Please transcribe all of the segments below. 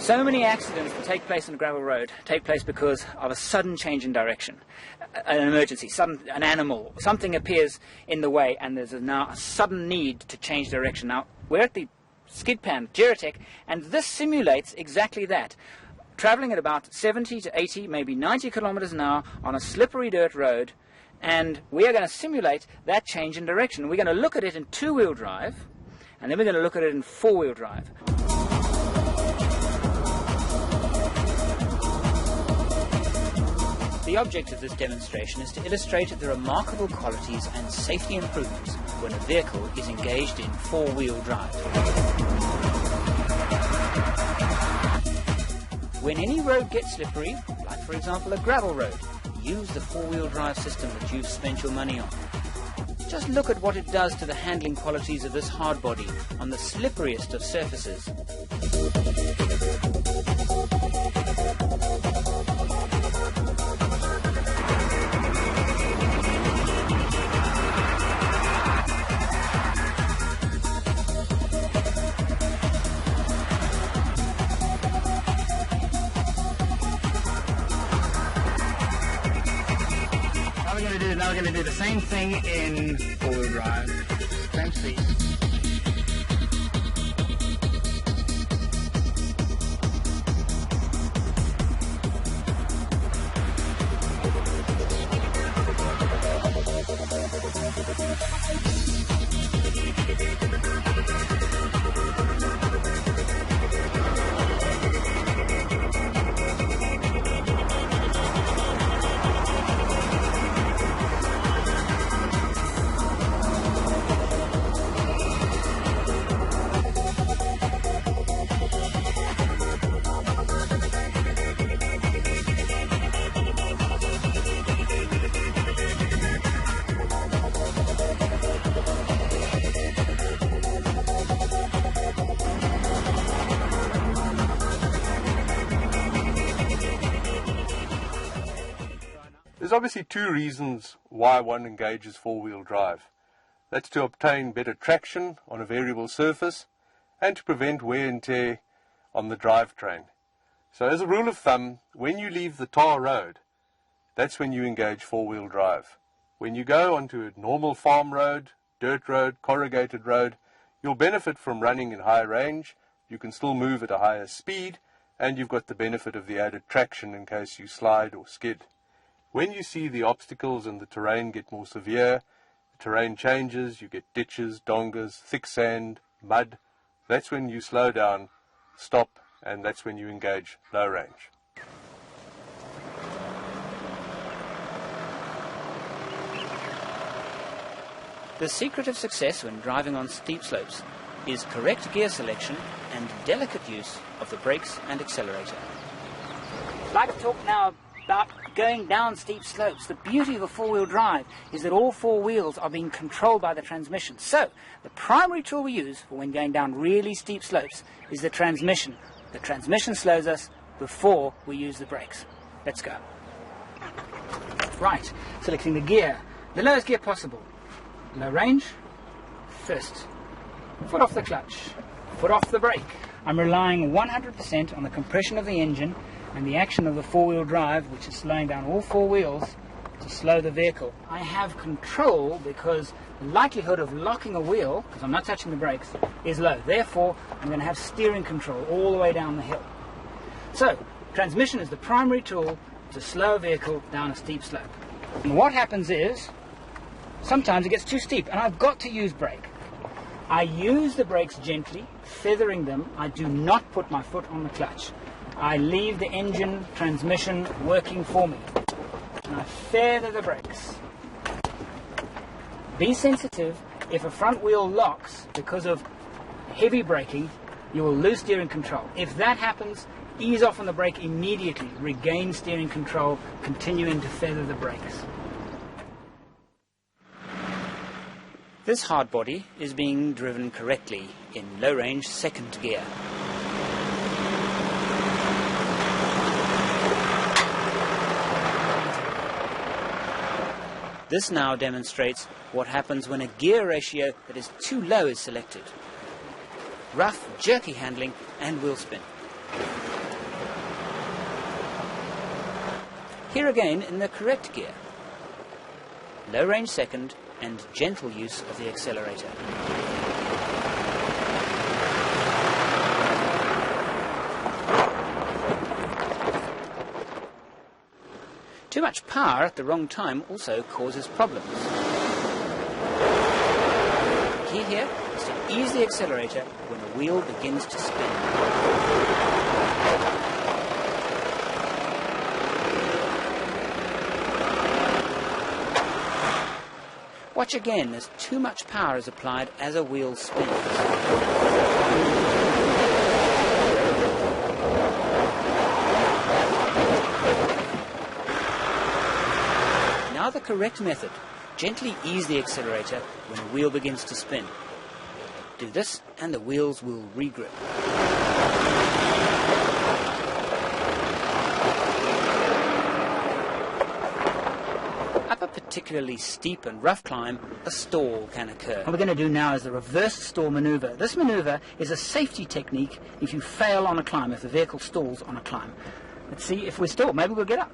So many accidents that take place on a gravel road take place because of a sudden change in direction, an emergency, an animal, something appears in the way and there's now a sudden need to change direction. Now, we're at the skid pan, Geratech, and this simulates exactly that. Travelling at about 70 to 80, maybe 90 kilometers an hour on a slippery dirt road, and we are going to simulate that change in direction. We're going to look at it in two-wheel drive, and then we're going to look at it in four-wheel drive. The object of this demonstration is to illustrate the remarkable qualities and safety improvements when a vehicle is engaged in four-wheel drive. When any road gets slippery, like for example a gravel road, use the four-wheel drive system that you've spent your money on. Just look at what it does to the handling qualities of this hard body on the slipperiest of surfaces. Now we're going to do the same thing in four-wheel drive, same speed. There's obviously two reasons why one engages four-wheel drive. That's to obtain better traction on a variable surface and to prevent wear and tear on the drivetrain. So as a rule of thumb, when you leave the tar road, that's when you engage four-wheel drive. When you go onto a normal farm road, dirt road, corrugated road, you'll benefit from running in high range, you can still move at a higher speed, and you've got the benefit of the added traction in case you slide or skid. When you see the obstacles and the terrain get more severe, the terrain changes, you get ditches, dongas, thick sand, mud, that's when you slow down, stop, and that's when you engage low range. The secret of success when driving on steep slopes is correct gear selection and delicate use of the brakes and accelerator. I'd like to talk now about going down steep slopes. The beauty of a four-wheel drive is that all four wheels are being controlled by the transmission. So, the primary tool we use for when going down really steep slopes is the transmission. The transmission slows us before we use the brakes. Let's go. Right, selecting the gear. The lowest gear possible. Low range, first. Foot off the clutch, foot off the brake. I'm relying 100% on the compression of the engine and the action of the four-wheel drive, which is slowing down all four wheels to slow the vehicle. I have control because the likelihood of locking a wheel, because I'm not touching the brakes, is low. Therefore, I'm going to have steering control all the way down the hill. So, transmission is the primary tool to slow a vehicle down a steep slope. And what happens is, sometimes it gets too steep, and I've got to use brake. I use the brakes gently, feathering them. I do not put my foot on the clutch. I leave the engine, transmission working for me. And I feather the brakes. Be sensitive. If a front wheel locks because of heavy braking, you will lose steering control. If that happens, ease off on the brake immediately. Regain steering control, continuing to feather the brakes. This hard body is being driven correctly in low-range second gear. This now demonstrates what happens when a gear ratio that is too low is selected. Rough, jerky handling and wheel spin. Here again in the correct gear. Low range second and gentle use of the accelerator. Too much power at the wrong time also causes problems. The key here is to ease the accelerator when the wheel begins to spin. Watch again as too much power is applied as a wheel spins. Now the correct method. Gently ease the accelerator when the wheel begins to spin. Do this and the wheels will regrip. Up a particularly steep and rough climb, a stall can occur. What we're going to do now is the reverse stall maneuver. This maneuver is a safety technique if you fail on a climb, if the vehicle stalls on a climb. Let's see if we stall. Maybe we'll get up.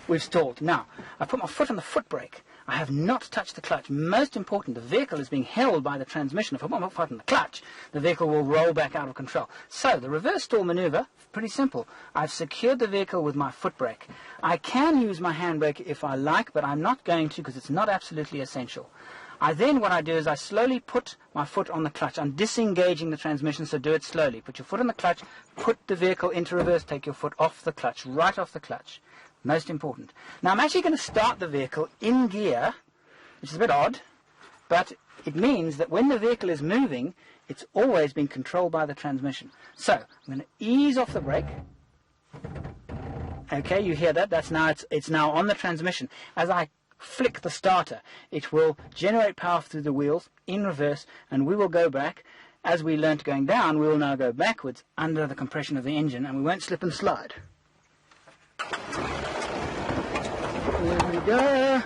We've stalled. Now, I put my foot on the foot brake. I have not touched the clutch. Most important, the vehicle is being held by the transmission. If I put my foot on the clutch, the vehicle will roll back out of control. So, the reverse stall maneuver, pretty simple. I've secured the vehicle with my foot brake. I can use my handbrake if I like, but I'm not going to because it's not absolutely essential. What I do is I slowly put my foot on the clutch. I'm disengaging the transmission, so do it slowly. Put your foot on the clutch, put the vehicle into reverse, take your foot off the clutch, right off the clutch. Most important. Now I'm actually going to start the vehicle in gear, which is a bit odd, but it means that when the vehicle is moving, it's always being controlled by the transmission. So I'm going to ease off the brake. Okay, you hear that? It's now on the transmission. As I flick the starter, it will generate power through the wheels in reverse, and we will go back. As we learnt going down, we will now go backwards under the compression of the engine, and we won't slip and slide. There we go.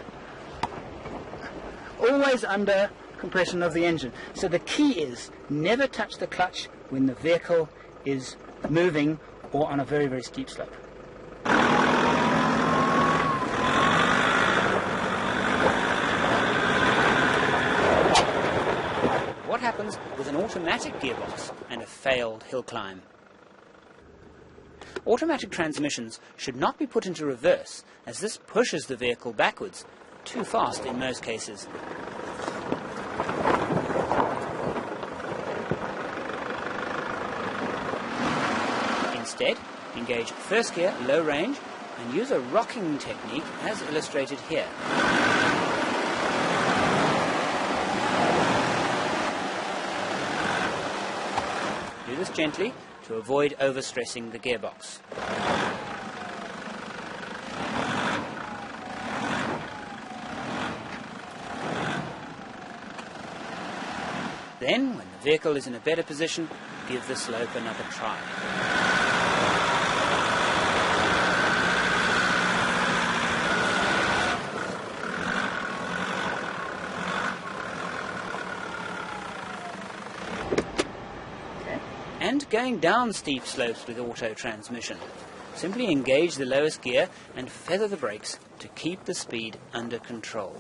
Always under compression of the engine. So the key is never touch the clutch when the vehicle is moving or on a very, very steep slope. What happens with an automatic gearbox and a failed hill climb? Automatic transmissions should not be put into reverse, as this pushes the vehicle backwards, too fast in most cases. Instead, engage first gear, low range, and use a rocking technique as illustrated here. Do this gently to avoid overstressing the gearbox. Then, when the vehicle is in a better position, give the slope another try. And going down steep slopes with auto transmission. Simply engage the lowest gear and feather the brakes to keep the speed under control.